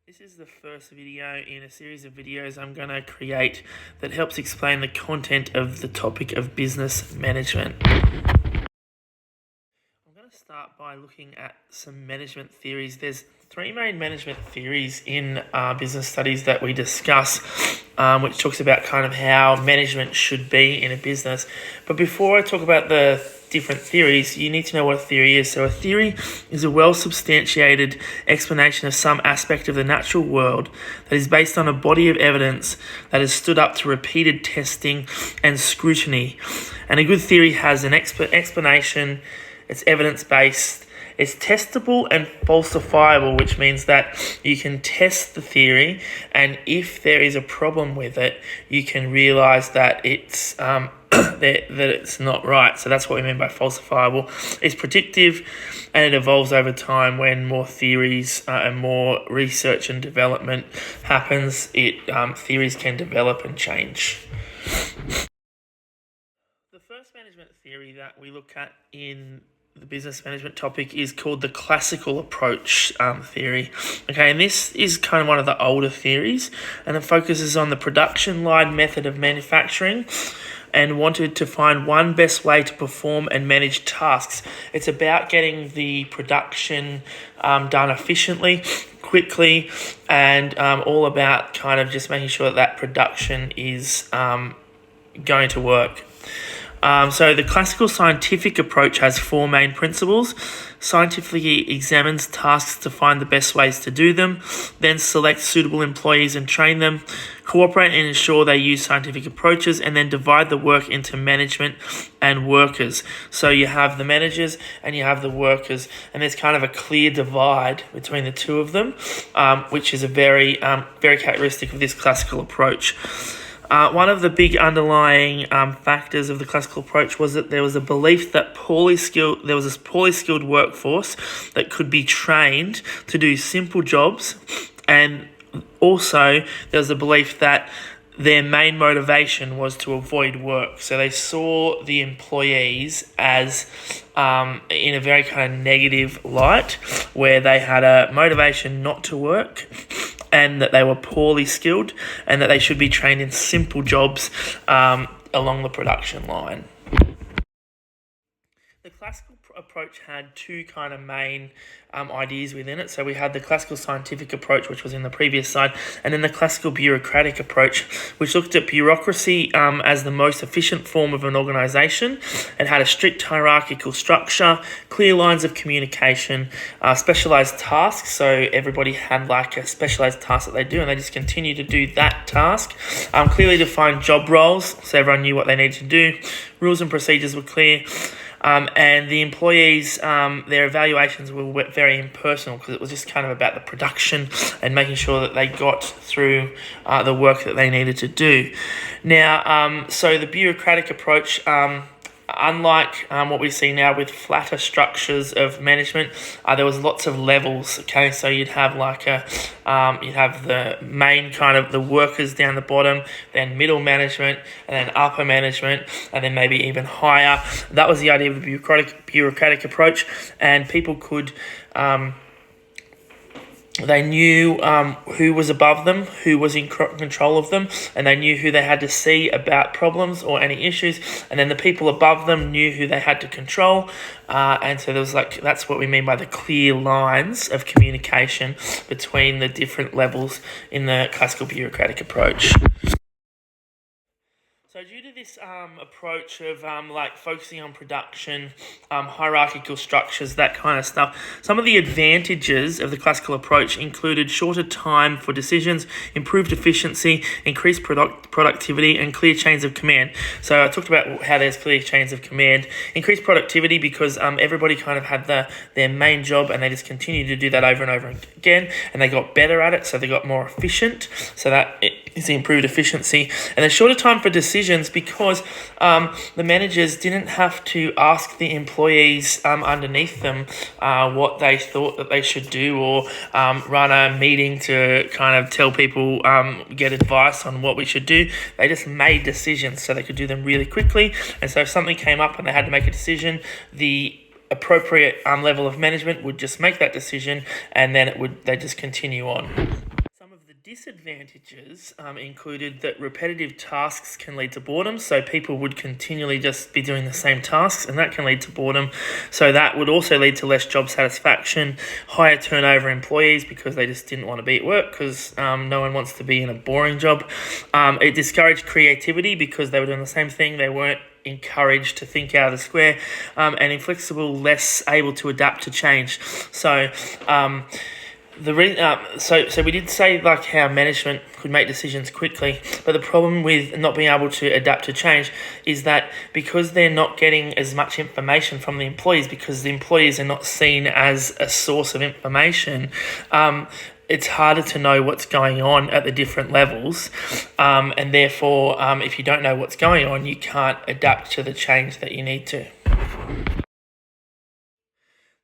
This is the first video in a series of videos I'm going to create that helps explain the content of the topic of business management. I'm going to start by looking at some management theories. There's three main management theories in business studies that we discuss, which talks about kind of how management should be in a business. But before I talk about the different theories, you need to know what a theory is. So a theory is a well-substantiated explanation of some aspect of the natural world that is based on a body of evidence that has stood up to repeated testing and scrutiny. And a good theory has an explanation, it's evidence-based, it's testable and falsifiable, which means that you can test the theory, and if there is a problem with it, you can realize that it's that it's not right. So that's what we mean by falsifiable. It's predictive and it evolves over time. When more theories and more research and development happens, theories can develop and change. The first management theory that we look at in the business management topic is called the classical approach theory. Okay, and this is kind of one of the older theories, and it focuses on the production line method of manufacturing and wanted to find one best way to perform and manage tasks. It's about getting the production done efficiently, quickly, and all about kind of just making sure that production is going to work. So the classical scientific approach has four main principles: scientifically examines tasks to find the best ways to do them, then select suitable employees and train them, cooperate and ensure they use scientific approaches, and then divide the work into management and workers. So you have the managers and you have the workers, and there's kind of a clear divide between the two of them, which is a very characteristic of this classical approach. One of the big underlying factors of the classical approach was that there was a belief that there was a poorly skilled workforce that could be trained to do simple jobs, and also there was a belief that their main motivation was to avoid work. So they saw the employees as in a very kind of negative light, where they had a motivation not to work, and that they were poorly skilled, and that they should be trained in simple jobs along the production line. The classical approach had two kind of main ideas within it. So we had the classical scientific approach, which was in the previous slide, and then the classical bureaucratic approach, which looked at bureaucracy as the most efficient form of an organisation. It had a strict hierarchical structure, clear lines of communication, specialised tasks. So everybody had like a specialised task that they do, and they just continue to do that task. Clearly defined job roles, so everyone knew what they needed to do. Rules and procedures were clear. And the employees, their evaluations were very impersonal, because it was just kind of about the production and making sure that they got through the work that they needed to do. Now, so the bureaucratic approach, unlike what we see now with flatter structures of management, there was lots of levels. Okay, so you'd have you'd have the main kind of the workers down the bottom, then middle management, and then upper management, and then maybe even higher. That was the idea of the bureaucratic approach, and people could. They knew who was above them, who was in control of them, and they knew who they had to see about problems or any issues, and then the people above them knew who they had to control, and so there was that's what we mean by the clear lines of communication between the different levels in the classical bureaucratic approach. So due to this approach of focusing on production, hierarchical structures, that kind of stuff, some of the advantages of the classical approach included shorter time for decisions, improved efficiency, increased productivity, and clear chains of command. So I talked about how there's clear chains of command. Increased productivity because everybody kind of had their main job, and they just continued to do that over and over again, and they got better at it, so they got more efficient. So that is the improved efficiency. And then shorter time for decisions, because the managers didn't have to ask the employees underneath them what they thought that they should do, or run a meeting to kind of tell people, get advice on what we should do. They just made decisions, so they could do them really quickly. And so if something came up and they had to make a decision, the appropriate level of management would just make that decision, and then they just continue on. disadvantages included that repetitive tasks can lead to boredom. So people would continually just be doing the same tasks, and that can lead to boredom. So that would also lead to less job satisfaction, higher turnover employees because they just didn't want to be at work because no one wants to be in a boring job. It discouraged creativity because they were doing the same thing. They weren't encouraged to think out of the square, and inflexible, less able to adapt to change. So so we did say like how management could make decisions quickly, but the problem with not being able to adapt to change is that because they're not getting as much information from the employees, because the employees are not seen as a source of information, it's harder to know what's going on at the different levels, and therefore if you don't know what's going on, you can't adapt to the change that you need to.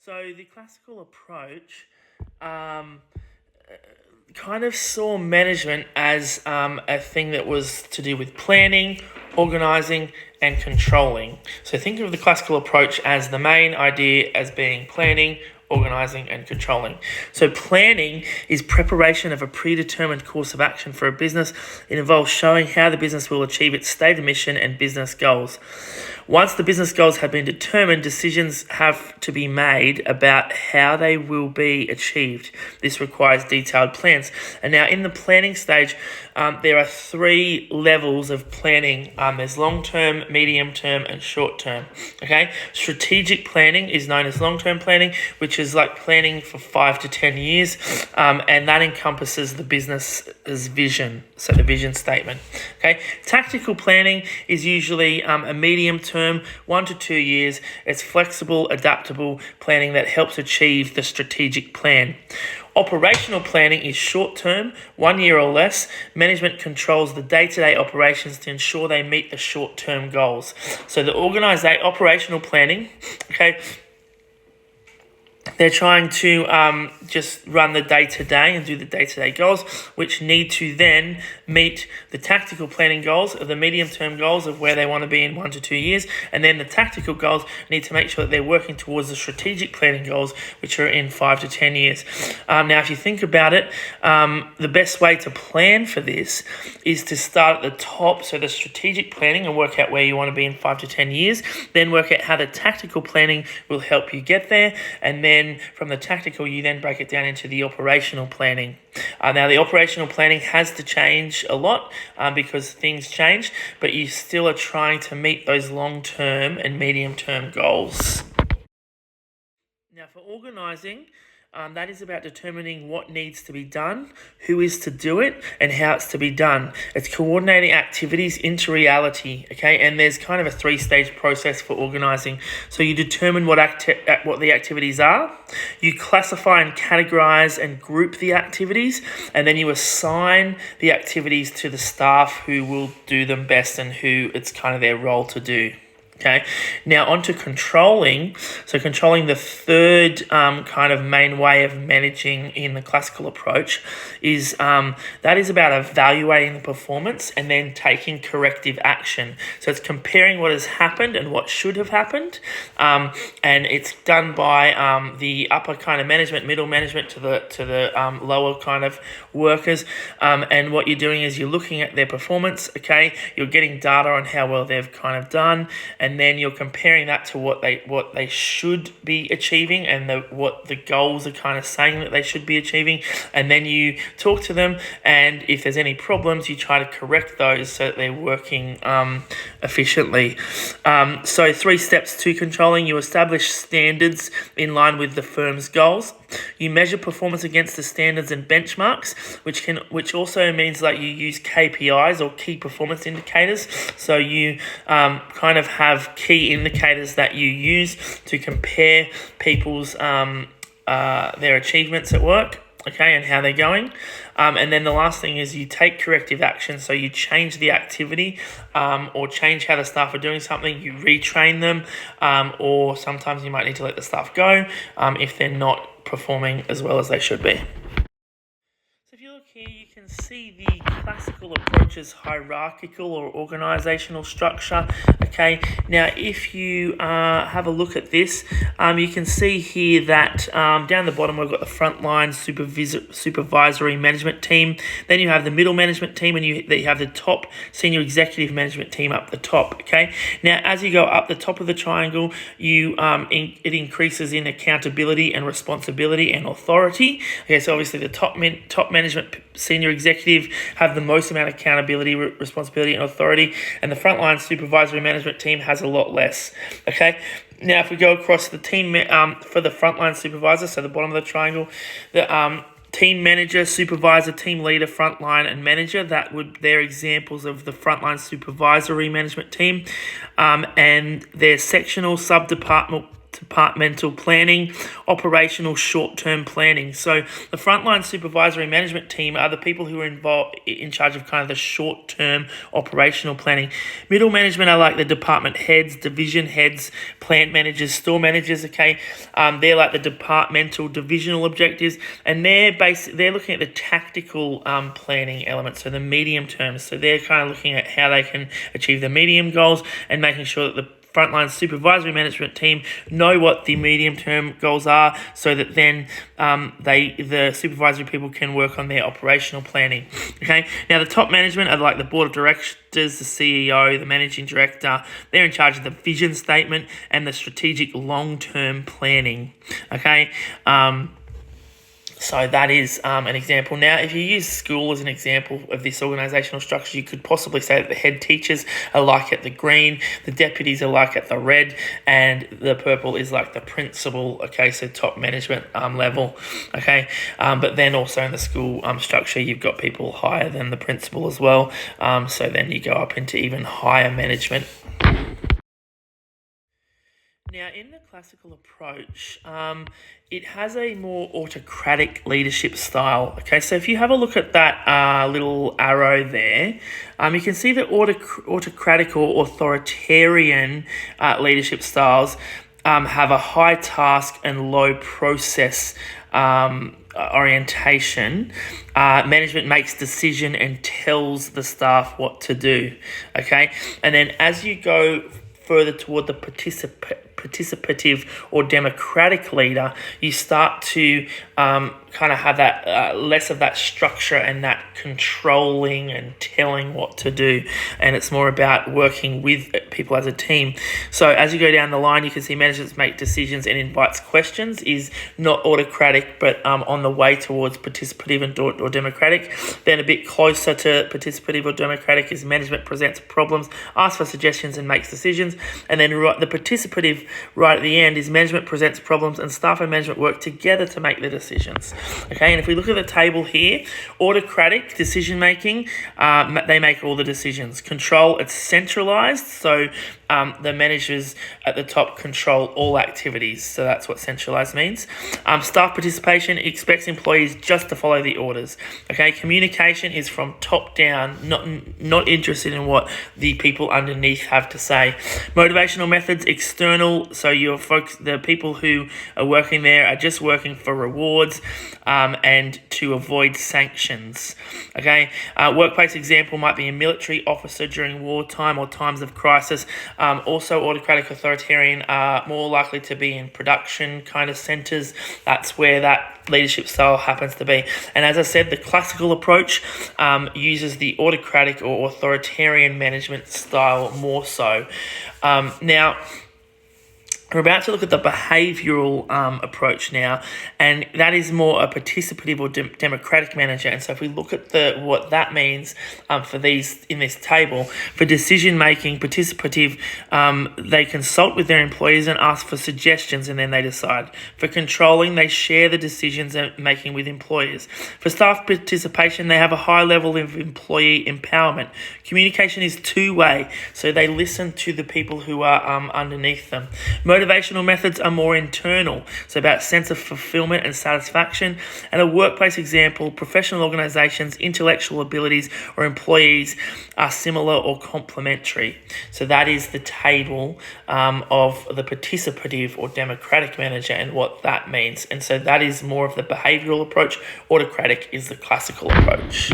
So the classical approach kind of saw management as a thing that was to do with planning, organising, and controlling. So think of the classical approach as the main idea as being planning, organising, and controlling. So planning is preparation of a predetermined course of action for a business. It involves showing how the business will achieve its stated mission and business goals. Once the business goals have been determined, decisions have to be made about how they will be achieved. This requires detailed plans. And now in the planning stage, there are 3 levels of planning. There's long-term, medium-term, and short-term. Okay, strategic planning is known as long-term planning, which is like planning for 5 to 10 years, and that encompasses the business's vision, so the vision statement. Okay, tactical planning is usually a medium-term, 1 to 2 years. It's flexible, adaptable planning that helps achieve the strategic plan. Operational planning is short-term, 1 year or less. Management controls the day-to-day operations to ensure they meet the short-term goals. So the operational planning, okay, they're trying to just run the day-to-day and do the day-to-day goals, which need to then meet the tactical planning goals or the medium-term goals of where they want to be in 1 to 2 years. And then the tactical goals need to make sure that they're working towards the strategic planning goals, which are in 5 to 10 years. Now, if you think about it, the best way to plan for this is to start at the top, so the strategic planning, and work out where you want to be in 5 to 10 years, then work out how the tactical planning will help you get there, and then from the tactical, you then break it down into the operational planning. Now, the operational planning has to change a lot because things change, but you still are trying to meet those long-term and medium-term goals. Now, for organising, that is about determining what needs to be done, who is to do it, and how it's to be done. It's coordinating activities into reality, okay? And there's kind of a 3-stage process for organising. So you determine what the activities are, you classify and categorise and group the activities, and then you assign the activities to the staff who will do them best and who it's kind of their role to do. Okay, now on to controlling. So controlling, the third kind of main way of managing in the classical approach is that is about evaluating the performance and then taking corrective action. So it's comparing what has happened and what should have happened, and it's done by the upper kind of management, middle management to the lower kind of workers. And what you're doing is you're looking at their performance. Okay, you're getting data on how well they've kind of done, and then you're comparing that to what they should be achieving and what the goals are kind of saying that they should be achieving. And then you talk to them, and if there's any problems, you try to correct those so that they're working efficiently. So 3 steps to controlling. You establish standards in line with the firm's goals. You measure performance against the standards and benchmarks, which also means that you use KPIs or key performance indicators. So you kind of have key indicators that you use to compare people's their achievements at work, okay, and how they're going. And then the last thing is you take corrective action. So you change the activity or change how the staff are doing something. You retrain them, or sometimes you might need to let the staff go if they're not performing as well as they should be. So if you look here, you can see the classical approach's hierarchical or organisational structure. Okay, now if you have a look at this, you can see here that down the bottom we've got the frontline supervisory management team. Then you have the middle management team, and you have the top senior executive management team up the top. Okay, now as you go up the top of the triangle, it increases in accountability and responsibility and authority. Okay, so obviously the top management senior executive have the most amount of accountability, responsibility and authority, and the frontline supervisory management team has a lot less. Okay, now if we go across the team for the frontline supervisor, so the bottom of the triangle, the team manager, supervisor, team leader, frontline, and manager, they're examples of the frontline supervisory management team, and their sectional, departmental planning, operational short-term planning. So the frontline supervisory management team are the people who are in charge of kind of the short-term operational planning. Middle management are like the department heads, division heads, plant managers, store managers. Okay, they're like the departmental divisional objectives, and they're looking at the tactical planning elements, so the medium term. So they're kind of looking at how they can achieve the medium goals and making sure that the frontline supervisory management team know what the medium-term goals are, so that then the supervisory people can work on their operational planning. Okay, now the top management are like the board of directors, the CEO, the managing director. They're in charge of the vision statement and the strategic long-term planning. Okay, so that is an example. Now, if you use school as an example of this organisational structure, you could possibly say that the head teachers are like at the green, the deputies are like at the red, and the purple is like the principal. Okay, so top management level. Okay, but then also in the school structure, you've got people higher than the principal as well. So then you go up into even higher management. Now, in the classical approach, it has a more autocratic leadership style. Okay, so if you have a look at that little arrow there, you can see that autocratic or authoritarian leadership styles have a high task and low process orientation. Management makes decision and tells the staff what to do. Okay, and then as you go further toward the participative or democratic leader, you start to kind of have that less of that structure and that controlling and telling what to do, and it's more about working with people as a team. So as you go down the line, you can see managers make decisions and invites questions is not autocratic, but on the way towards participative and or democratic. Then a bit closer to participative or democratic is management presents problems, asks for suggestions and makes decisions. And then the participative right at the end is management presents problems and staff and management work together to make the decisions. Okay, and if we look at the table here, autocratic decision making, they make all the decisions. Control, it's centralized, so the managers at the top control all activities, so that's what centralized means. Staff participation expects employees just to follow the orders. Okay, communication is from top down, not interested in what the people underneath have to say. Motivational methods, external, so the people who are working there are just working for rewards and to avoid sanctions. Okay, workplace example might be a military officer during wartime or times of crisis. Also, autocratic authoritarian are more likely to be in production kind of centres. That's where that leadership style happens to be. And as I said, the classical approach uses the autocratic or authoritarian management style more so. Now, we're about to look at the behavioural approach now, and that is more a participative or democratic manager. And so if we look at what that means for these in this table, for decision-making, participative, they consult with their employees and ask for suggestions, and then they decide. For controlling, they share the decisions they're making with employers. For staff participation, they have a high level of employee empowerment. Communication is two-way, so they listen to the people who are underneath them. Motivational methods are more internal, so about sense of fulfillment and satisfaction. And a workplace example, professional organisations, intellectual abilities or employees are similar or complementary. So that is the table of the participative or democratic manager and what that means. And so that is more of the behavioural approach. Autocratic is the classical approach.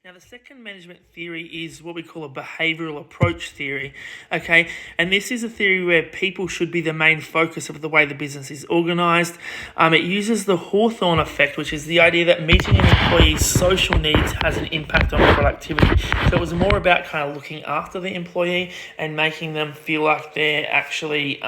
Now, the second management theory is what we call a behavioural approach theory, okay? And this is a theory where people should be the main focus of the way the business is organised. It uses the Hawthorne effect, which is the idea that meeting an employee's social needs has an impact on productivity. So it was more about kind of looking after the employee and making them feel like they're actually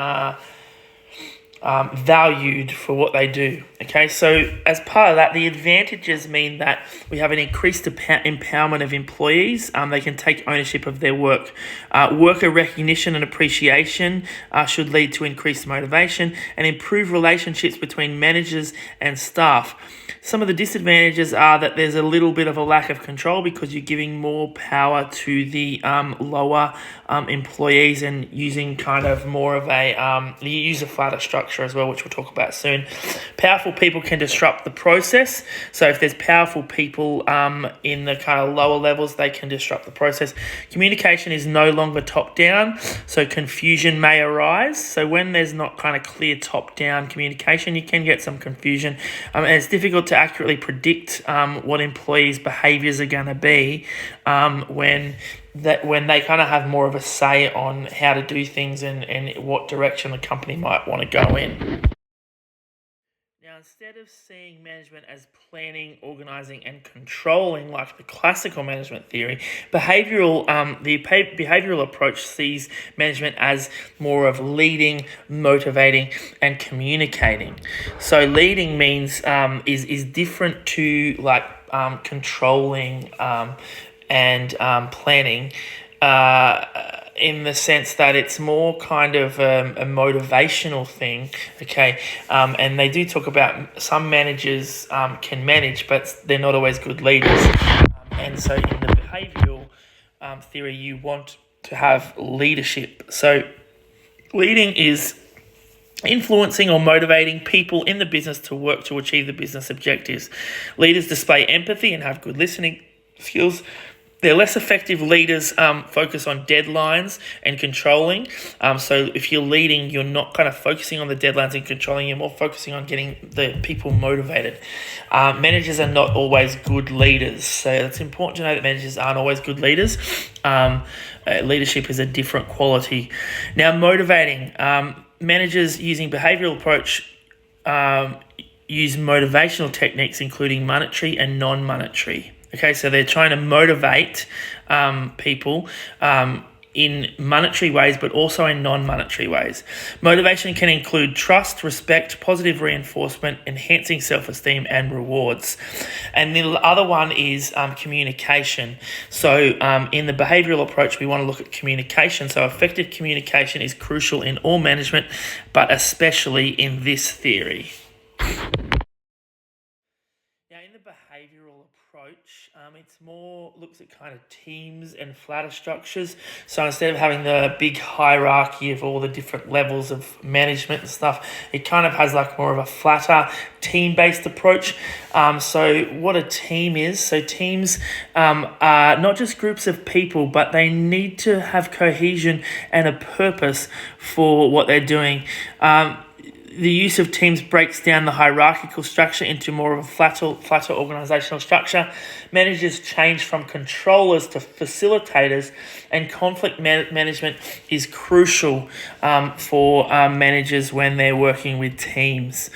valued for what they do. Okay, so as part of that, the advantages mean that we have an increased empowerment of employees. They can take ownership of their work. Worker recognition and appreciation should lead to increased motivation and improve relationships between managers and staff. Some of the disadvantages are that there's a little bit of a lack of control because you're giving more power to the lower employees and using kind of more of you use a flatter structure as well, which we'll talk about soon. Powerful people can disrupt the process. So if there's powerful people in the kind of lower levels, they can disrupt the process. Communication is no longer top-down, so confusion may arise. So when there's not kind of clear top-down communication, you can get some confusion. And it's difficult to accurately predict what employees' behaviours are going to be when they kind of have more of a say on how to do things and what direction the company might want to go in. Now, instead of seeing management as planning, organising and controlling like the classical management theory, the behavioural approach sees management as more of leading, motivating and communicating. So leading means is different to like controlling and planning in the sense that it's more kind of a motivational thing, okay? And they do talk about some managers can manage, but they're not always good leaders. And so in the behavioural theory, you want to have leadership. So leading is influencing or motivating people in the business to work to achieve the business objectives. Leaders display empathy and have good listening skills. They're less effective leaders focus on deadlines and controlling. So if you're leading, you're not kind of focusing on the deadlines and controlling. You're more focusing on getting the people motivated. Managers are not always good leaders. So it's important to know that managers aren't always good leaders. Leadership is a different quality. Now, motivating. Managers using behavioural approach use motivational techniques, including monetary and non-monetary. Okay, so they're trying to motivate people in monetary ways, but also in non-monetary ways. Motivation can include trust, respect, positive reinforcement, enhancing self-esteem, and rewards. And the other one is communication. So in the behavioural approach, we want to look at communication. So effective communication is crucial in all management, but especially in this theory. Now, in the behavioural approach, it's more looks at kind of teams and flatter structures. So instead of having the big hierarchy of all the different levels of management and stuff, it kind of has like more of a flatter team-based approach. So what a team is, so teams are not just groups of people, but they need to have cohesion and a purpose for what they're doing. The use of teams breaks down the hierarchical structure into more of a flatter organisational structure. Managers change from controllers to facilitators, and conflict management is crucial for managers when they're working with teams.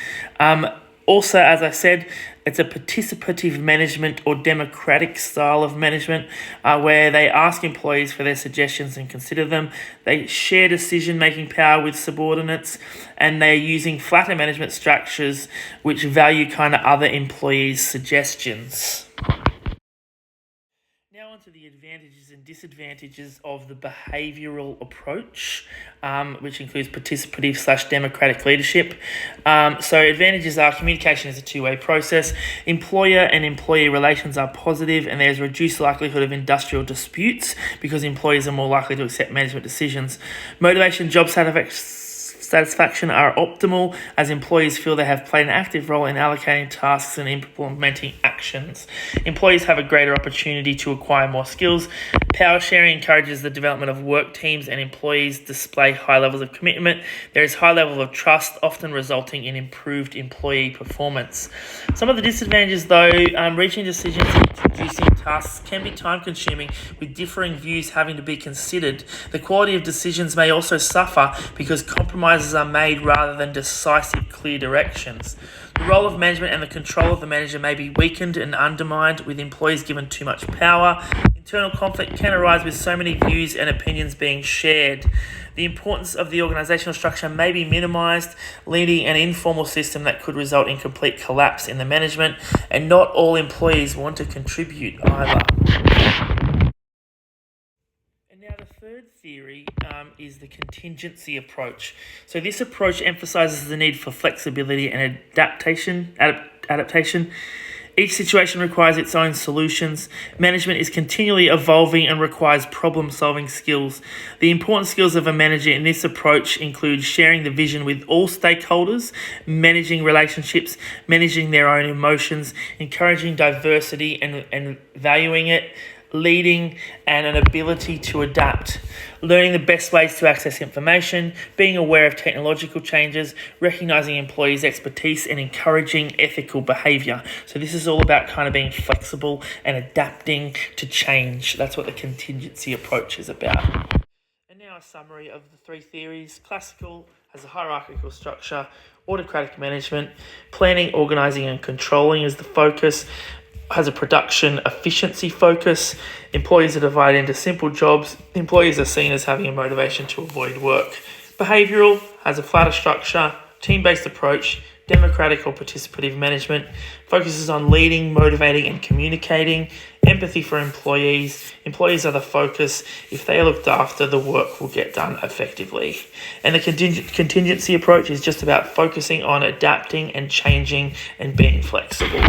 Also, as I said, it's a participative management or democratic style of management where they ask employees for their suggestions and consider them. They share decision-making power with subordinates, and they're using flatter management structures which value kind of other employees' suggestions. Now, on to the advantages and disadvantages of the behavioural approach, which includes participative / democratic leadership. So advantages are communication is a two-way process. Employer and employee relations are positive, and there's reduced likelihood of industrial disputes because employees are more likely to accept management decisions. Motivation, job satisfaction are optimal as employees feel they have played an active role in allocating tasks and implementing actions. Employees have a greater opportunity to acquire more skills. Power sharing encourages the development of work teams and employees display high levels of commitment. There is high level of trust, often resulting in improved employee performance. Some of the disadvantages though, reaching decisions and introducing tasks can be time consuming with differing views having to be considered. The quality of decisions may also suffer because compromises are made rather than decisive, clear directions. The role of management and the control of the manager may be weakened and undermined with employees given too much power. Internal conflict can arise with so many views and opinions being shared. The importance of the organisational structure may be minimised, leading an informal system that could result in complete collapse in the management, and not all employees want to contribute either. And now the third theory is the contingency approach. So this approach emphasises the need for flexibility and adaptation. Each situation requires its own solutions. Management is continually evolving and requires problem-solving skills. The important skills of a manager in this approach include sharing the vision with all stakeholders, managing relationships, managing their own emotions, encouraging diversity and valuing it, leading, and an ability to adapt, learning the best ways to access information, being aware of technological changes, recognising employees' expertise, and encouraging ethical behaviour. So this is all about kind of being flexible and adapting to change. That's what the contingency approach is about. And now a summary of the three theories. Classical has a hierarchical structure, autocratic management, planning, organising and controlling is the focus, has a production efficiency focus. Employees are divided into simple jobs. Employees are seen as having a motivation to avoid work. Behavioural has a flatter structure, team-based approach, democratic or participative management, focuses on leading, motivating and communicating, empathy for employees. Employees are the focus. If they are looked after, the work will get done effectively. And the contingency approach is just about focusing on adapting and changing and being flexible.